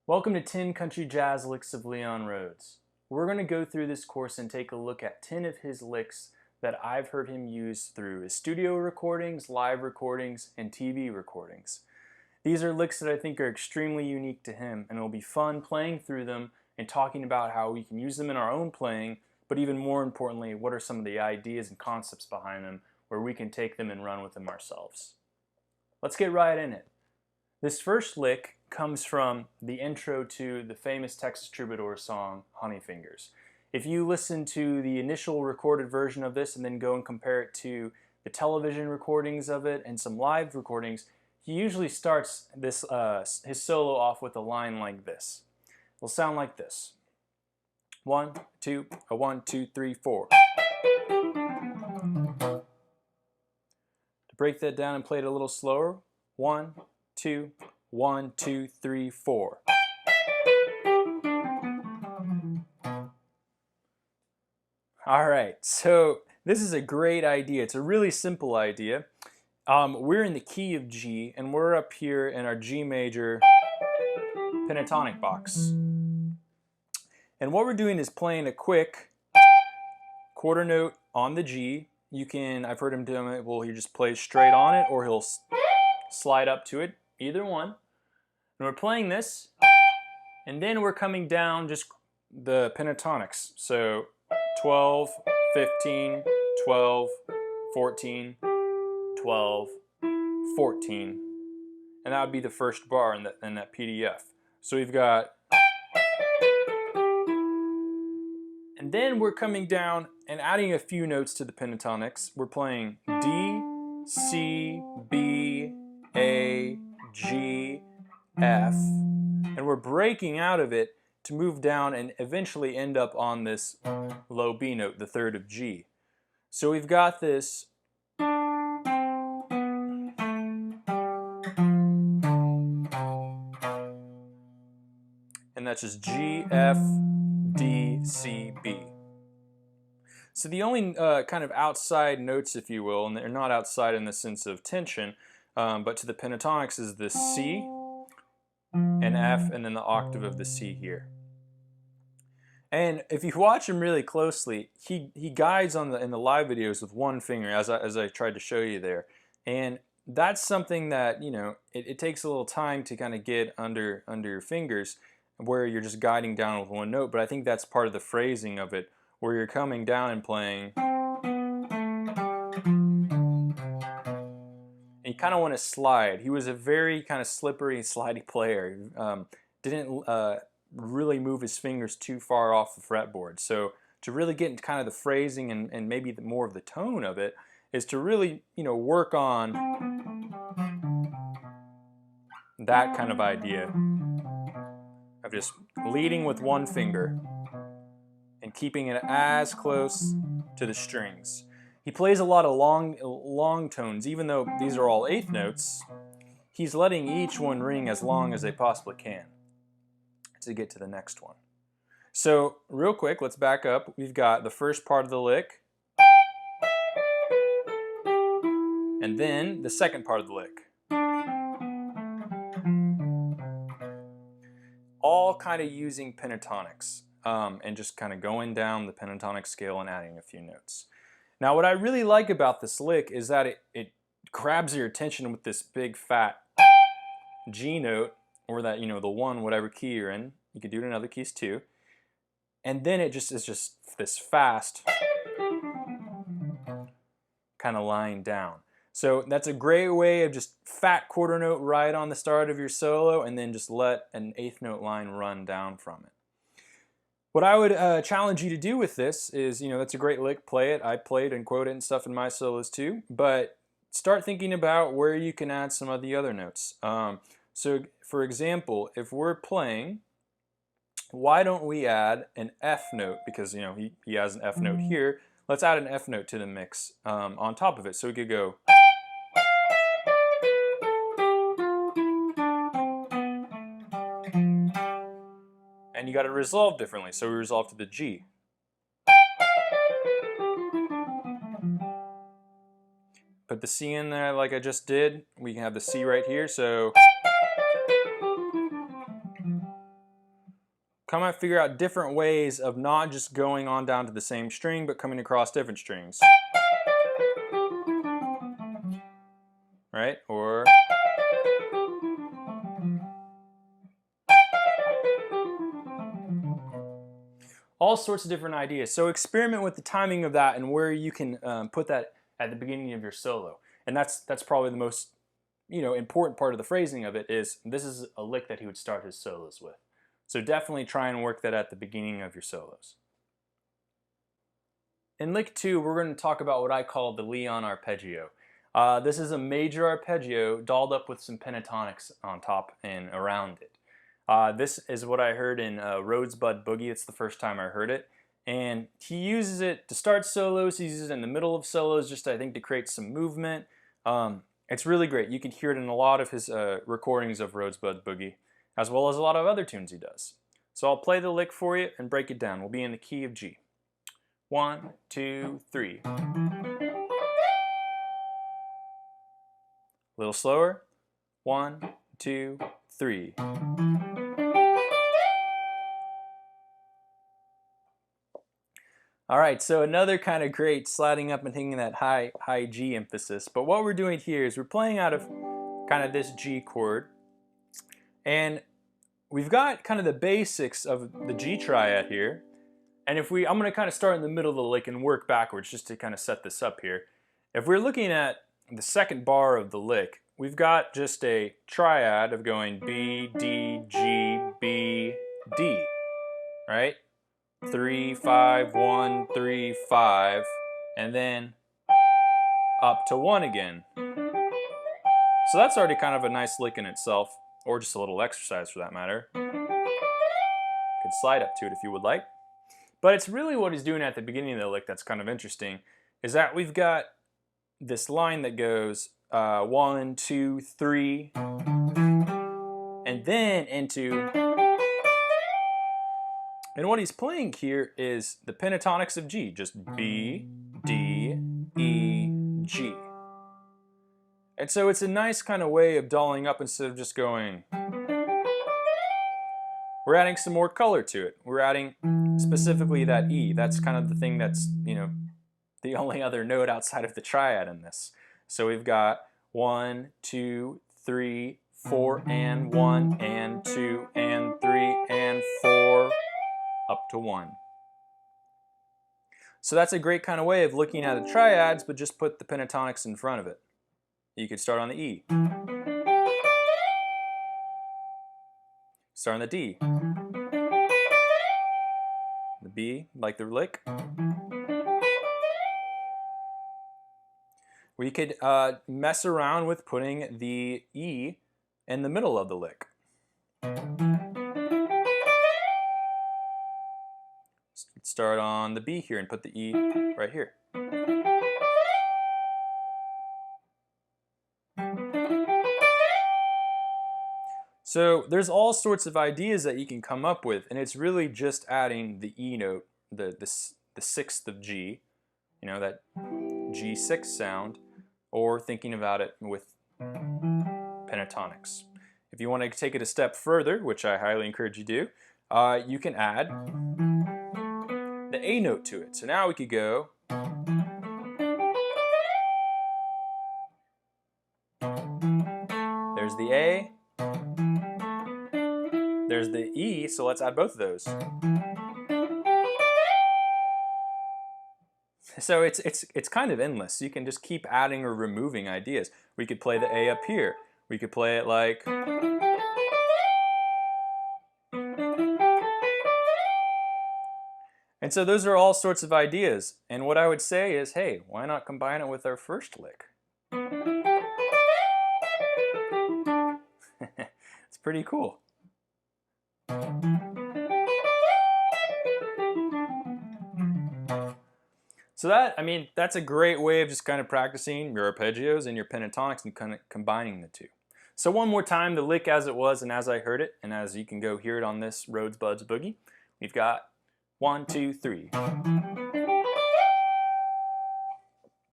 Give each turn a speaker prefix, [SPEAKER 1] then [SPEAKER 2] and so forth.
[SPEAKER 1] Welcome to 10 Country Jazz Licks of Leon Rhodes. We're going to go through this course and take a look at 10 of his licks that I've heard him use through his studio recordings, live recordings, and TV recordings. These are licks that I think are extremely unique to him, and it'll be fun playing through them and talking about how we can use them in our own playing, but even more importantly, what are some of the ideas and concepts behind them where we can take them and run with them ourselves. Let's get right in it. This first lick comes from the intro to the famous Texas Troubadour song, Honey Fingers. If you listen to the initial recorded version of this and then go and compare it to the television recordings of it and some live recordings, he usually starts this his solo off with a line like this. It'll sound like this. 1, 2, 1, 2, 3, 4. To break that down and play it a little slower, 1, 2, 1, 2, 3, 4. All right, so this is a great idea. It's a really simple idea. We're in the key of G, and we're up here in our G major pentatonic box. And what we're doing is playing a quick quarter note on the G. I've heard him do it, well, he just plays straight on it, or he'll slide up to it, either one. And we're playing this, and then we're coming down just the pentatonics. So 12, 15, 12, 14, 12, 14. And that would be the first bar in that PDF. So we've got, and then we're coming down and adding a few notes to the pentatonics. We're playing D, C, B, A, G, F, and we're breaking out of it to move down and eventually end up on this low B note, the third of G. So we've got this and that's just G, F, D, C, B. So the only kind of outside notes, if you will, and they're not outside in the sense of tension, but to the pentatonics is the C and F, and then the octave of the C here. And if you watch him really closely, he guides in the live videos with one finger, as I tried to show you there. And that's something that, you know, it takes a little time to kind of get under your fingers, where you're just guiding down with one note. But I think that's part of the phrasing of it, where you're coming down and playing. And you kind of want to slide. He was a very kind of slippery, slidey player. Didn't really move his fingers too far off the fretboard. So to really get into kind of the phrasing and maybe more of the tone of it is to really, you know, work on that kind of idea of just leading with one finger and keeping it as close to the strings. He plays a lot of long tones, even though these are all eighth notes. He's letting each one ring as long as they possibly can to get to the next one. So real quick, let's back up. We've got the first part of the lick, and then the second part of the lick. All kind of using pentatonics and just kind of going down the pentatonic scale and adding a few notes. Now what I really like about this lick is that it grabs your attention with this big fat G note, or that, you know, the one, whatever key you're in. You could do it in other keys too. And then it just is just this fast kind of line down. So that's a great way of just fat quarter note right on the start of your solo, and then just let an eighth note line run down from it. What I would challenge you to do with this is, you know, that's a great lick, play it. I played and quote it and stuff in my solos too, but start thinking about where you can add some of the other notes. So for example, if we're playing, why don't we add an F note? Because, you know, he has an F note here. Let's add an F note to the mix on top of it. So we could go. And you got to resolve differently, so we resolve to the G. Put the C in there like I just did. We can have the C right here, so figure out different ways of not just going on down to the same string, but coming across different strings. Right? Or all sorts of different ideas. So experiment with the timing of that and where you can put that at the beginning of your solo. And that's probably the most important part of the phrasing of it is this is a lick that he would start his solos with. So definitely try and work that at the beginning of your solos. In lick 2, we're going to talk about what I call the Leon arpeggio. This is a major arpeggio dolled up with some pentatonics on top and around it. This is what I heard in Rosebud Boogie. It's the first time I heard it. And he uses it to start solos. He uses it in the middle of solos just, I think, to create some movement. It's really great. You can hear it in a lot of his recordings of Rosebud Boogie, as well as a lot of other tunes he does. So I'll play the lick for you and break it down. We'll be in the key of G. 1, 2, 3. A little slower. 1, 2, 3. All right, so another kind of great sliding up and hitting that high G emphasis. But what we're doing here is we're playing out of kind of this G chord. And we've got kind of the basics of the G triad here. And I'm going to kind of start in the middle of the lick and work backwards just to kind of set this up here. If we're looking at the second bar of the lick, we've got just a triad of going B, D, G, B, D, right? 3, 5, 1, 3, 5, and then up to 1 again. So that's already kind of a nice lick in itself, or just a little exercise for that matter. You could slide up to it if you would like. But it's really what he's doing at the beginning of the lick that's kind of interesting, is that we've got this line that goes 1, 2, 3, and then into... And what he's playing here is the pentatonics of G, just B, D, E, G. And so it's a nice kind of way of dolling up instead of just going. We're adding some more color to it. We're adding specifically that E. That's kind of the thing that's, the only other note outside of the triad in this. So we've got 1, 2, 3, 4, and 1, and 2, and 3, and 4. Up to 1. So that's a great kind of way of looking at the triads, but just put the pentatonics in front of it. You could start on the E. Start on the D. The B, like the lick. We could mess around with putting the E in the middle of the lick. Start on the B here and put the E right here. So there's all sorts of ideas that you can come up with, and it's really just adding the E note, the sixth of G, that G6 sound, or thinking about it with pentatonics. If you want to take it a step further, which I highly encourage you to do, you can add the A note to it. So now we could go. There's the A. There's the E, so let's add both of those. So it's kind of endless. You can just keep adding or removing ideas. We could play the A up here. We could play it like... And so those are all sorts of ideas. And what I would say is, hey, why not combine it with our first lick? It's pretty cool. So that's a great way of just kind of practicing your arpeggios and your pentatonics and kind of combining the two. So one more time, the lick as it was and as I heard it, and as you can go hear it on this Rhodes Buds Boogie, we've got 1, 2, 3.